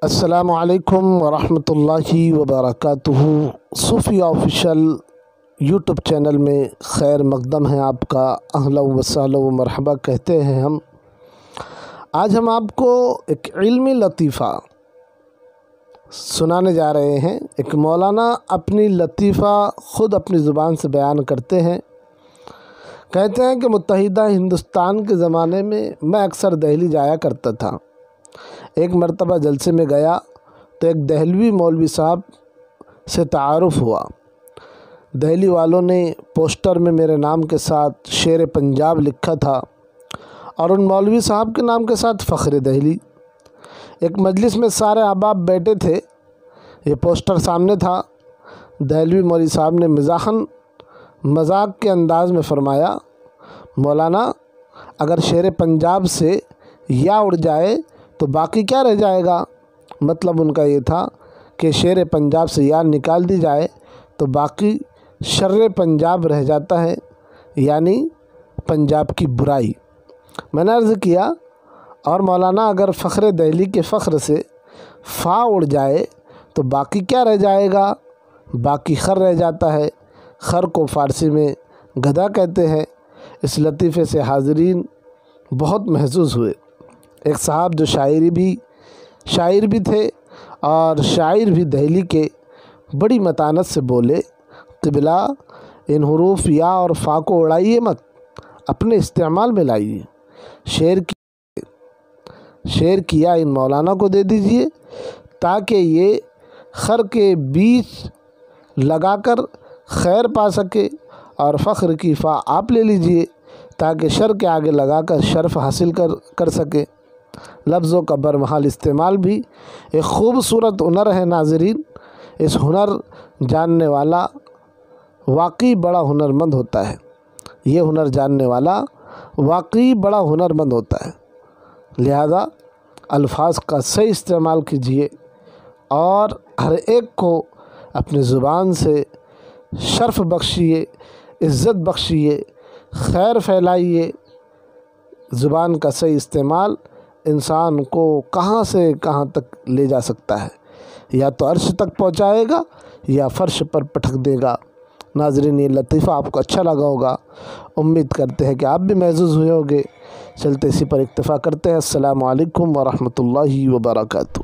السلام علیکم ورحمۃ اللہ وبرکاتہ۔ صوفیہ آفیشل یوٹیوب چینل میں خیر مقدم ہے آپ کا، اہلا و سہلا و مرحبا کہتے ہیں ہم۔ آج ہم آپ کو ایک علمی لطیفہ سنانے جا رہے ہیں۔ ایک مولانا اپنی لطیفہ خود اپنی زبان سے بیان کرتے ہیں۔ کہتے ہیں کہ متحدہ ہندوستان کے زمانے میں اکثر دہلی جایا کرتا تھا۔ ایک مرتبہ جلسے میں گیا تو ایک دہلوی مولوی صاحب سے تعارف ہوا۔ دہلی والوں نے پوسٹر میں میرے نام کے ساتھ شیر پنجاب لکھا تھا اور ان مولوی صاحب کے نام کے ساتھ فخر دہلی۔ ایک مجلس میں سارے احباب بیٹھے تھے، یہ پوسٹر سامنے تھا۔ دہلوی مولوی صاحب نے مذاق کے انداز میں فرمایا، مولانا اگر شیر پنجاب سے یا اڑ جائے تو باقی کیا رہ جائے گا؟ مطلب ان کا یہ تھا کہ شیر پنجاب سے یا نکال دی جائے تو باقی شر پنجاب رہ جاتا ہے، یعنی پنجاب کی برائی۔ میں نے عرض کیا، اور مولانا اگر فخر دہلی کے فخر سے فا اڑ جائے تو باقی کیا رہ جائے گا؟ باقی خر رہ جاتا ہے۔ خر کو فارسی میں گدھا کہتے ہیں۔ اس لطیفے سے حاضرین بہت محظوظ ہوئے۔ ایک صاحب جو شاعر بھی تھے اور شاعر بھی دہلی کے، بڑی متانت سے بولے، قبلہ ان حروف یا اور فا کو اڑائیے مت، اپنے استعمال میں لائیے۔ شعر کیا ان مولانا کو دے دیجئے تاکہ یہ خر کے بیچ لگا کر خیر پا سکے، اور فخر کی فا آپ لے لیجئے تاکہ شر کے آگے لگا کر شرف حاصل کر سکے۔ لفظوں کا برمحال استعمال بھی ایک خوبصورت ہنر ہے ناظرین۔ اس ہنر جاننے والا واقعی بڑا ہنرمند ہوتا ہے۔ یہ ہنر جاننے والا واقعی بڑا ہنرمند ہوتا ہے۔ لہذا الفاظ کا صحیح استعمال کیجیے اور ہر ایک کو اپنی زبان سے شرف بخشیے، عزت بخشیے، خیر پھیلائیے۔ زبان کا صحیح استعمال انسان کو کہاں سے کہاں تک لے جا سکتا ہے، یا تو عرش تک پہنچائے گا یا فرش پر پٹک دے گا۔ ناظرین، یہ لطیفہ آپ کو اچھا لگا ہوگا، امید کرتے ہیں کہ آپ بھی محظوظ ہوئے ہوں گے۔ چلتے اسی پر اکتفا کرتے ہیں۔ السلام علیکم ورحمۃ اللہ وبرکاتہ۔